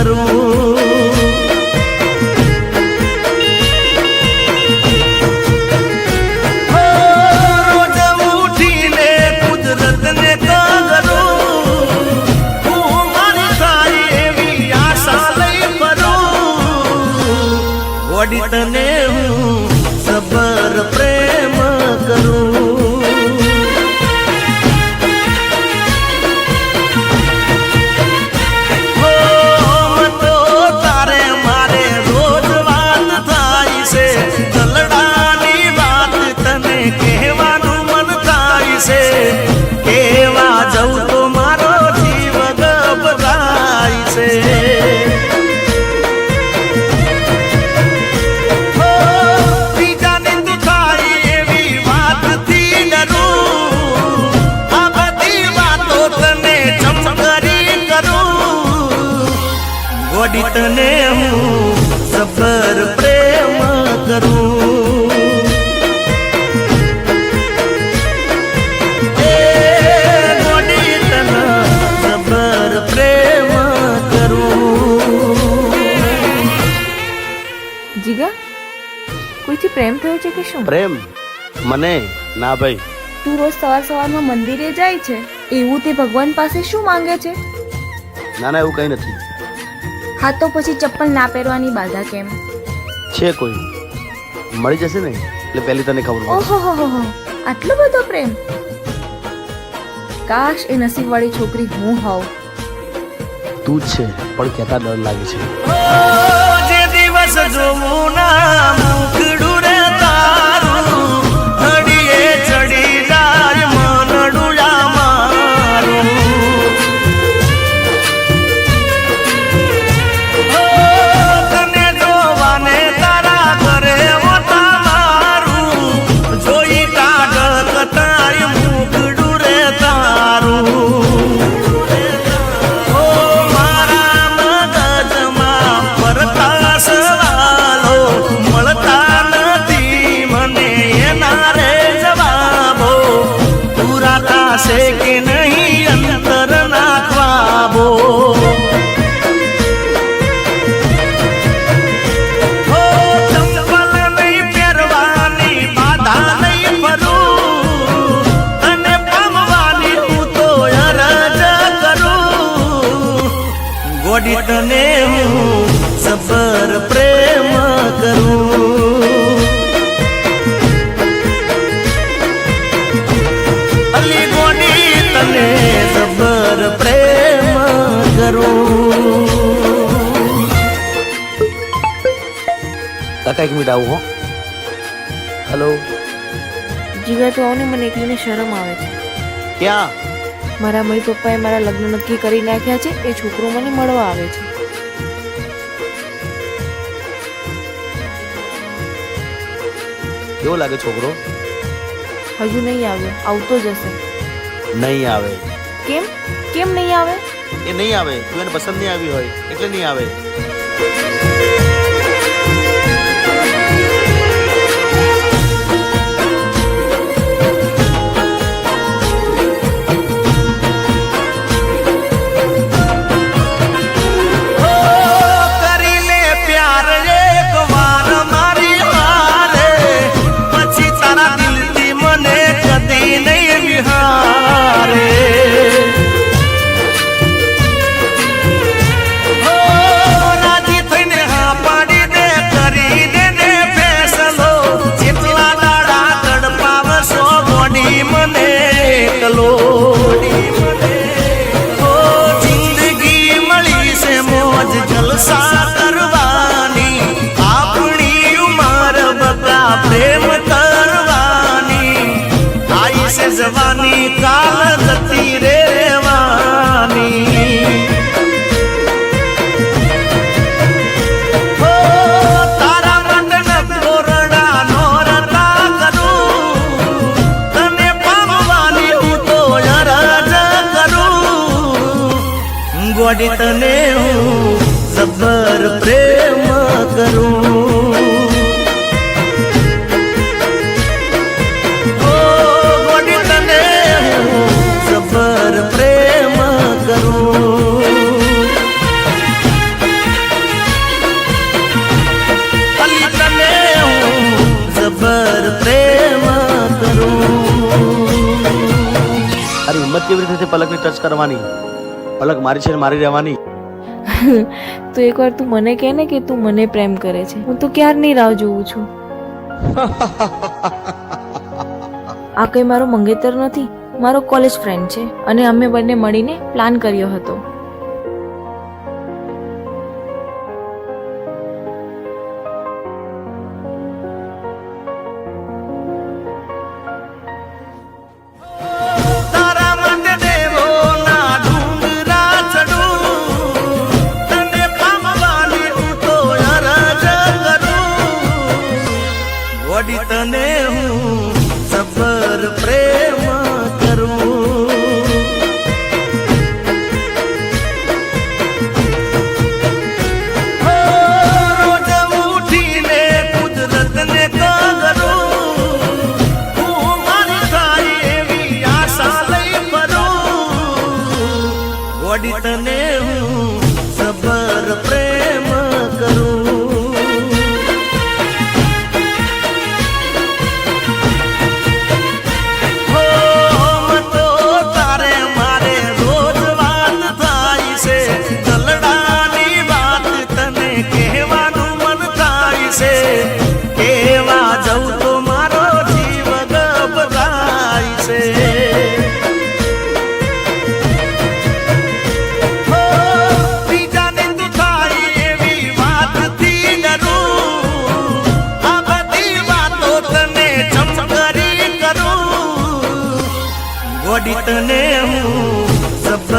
કરું. રોજ ઉઠીને કુદરતને કરું, હું મારી થાય એવી આશા લઈ ફરું. વડી તને હું સબર પ્રેમ કરું. કેવા જવું તો મારો જીવ ગભરાય છે. બીજાની તું થાય એવી વાતથી ડરું, આ બધી વાતો તને ચમકરી કરું. ગોડી તને હું સબર પ્રેમ કરું. જીગા, કોઈથી પ્રેમ થયો છે કે શું? પ્રેમ મને ના ભાઈ. તું રોજ સવાર સવારમાં મંદિરે જાય છે, એવું તે ભગવાન પાસે શું માંગે છે? ના ના, એવું કઈ નથી. હા તો પછી ચપ્પલ ના પહેરવાની બાધા કેમ છે? કોઈ મળી જશે ને એટલે પહેલી તને ખબર પડે. ઓહો હો હો, આટલો બધો પ્રેમ! કાશ એ નસીબવાળી છોકરી હું હોઉં. તું જ છે, પણ કહેતા ડર લાગે છે. જે દિવસ જોવું ના મુખડું રે તારું, હડીએ ચડી જાય મનડું મારું. તને જોવાને તારા ઘરે હોતા મારું, જોઈ કાઢ કતાય મુખડું રે તારું. કે નહીં અંતર નાખવાબો, ચંપલ નહીં પહેરવાની બાધા નહીં ફરું, અને પામવાની હું તો અરજ કરું. ગોડી તને હું સબર પ્રેમ કરું. તને સબર પ્રેમ કરું. કાકા એક મિનિટ આવું હો. હેલો જીગા, તો આવો ને, મને એકલીને શરમ આવે છે. ક્યાં? મારા મમ્મી પપ્પાએ મારા લગ્ન નક્કી કરી નાખ્યા છે, એ છોકરો મને મળવા આવે છે. કેવો લાગે છોકરો? હજુ નહીં આવ્યો, આવતો જ હશે. નહીં આવે. કેમ કેમ નહીં આવે? એ નહીં આવે. તું એને પસંદ નહીં આવી હોય એટલે નહીં આવે. કરીને પ્યાર એક વાર મારી હારે, પછી તારા દિલથી મને કદી નહીં વિહારે. રાજી થઈને હા પાડી દે, કરી દે ને ફેસલો, જેટલા દાડા તડપાવશો ગોડી મને એકલો. જિંદગી મળી છે મોજ જલસા કરવાની, આપણી ઉમર બકા પ્રેમ કરવાની. આઈ છે જવાની, કાલ જતી રહેવાની. તારા મંડન તોરડા નોરતા કરું, તને પામવાની હું તો અરજ કરું. ગોડી તને હું સબર પ્રેમ કરું. ગોડી તને હું સબર પ્રેમ કરું. પલકની ટચ કરવાની. પલક મારી છે ને મારી રહેવાની. તો એકવાર તું મને કહે ને કે તું મને પ્રેમ કરે છે. હું તો ક્યારની રાહ જોઉં છું. આ કઈ મારો મંગેતર નથી, મારો કોલેજ ફ્રેન્ડ છે અને અમે બંને મળીને પ્લાન કર્યો હતો. તારા માટે દેવોના ડુંગરા ચડું, તને પામવાની હું તો અરજ કરું. વડી તને હું સબર પ્રેમ કરું. હો, રોજ ઉઠીને કુદરતને કગરું, હું મારી થાય એવી આશા લઈ ફરું. વડી તને હું સબર પ્રેમ કરું. હો, મન તો તારે મારે રોજ વાત થાય છે. દલડાની વાત તને કહેવાનું મન થાય છે. કેવા જવું તો મારો જીવ ગભરાય છે. હો, બીજાને તું થાય એવી વાતથી ડરું. આ બધી વાતો તને ચમકરી કરું. વડી તને હું સબર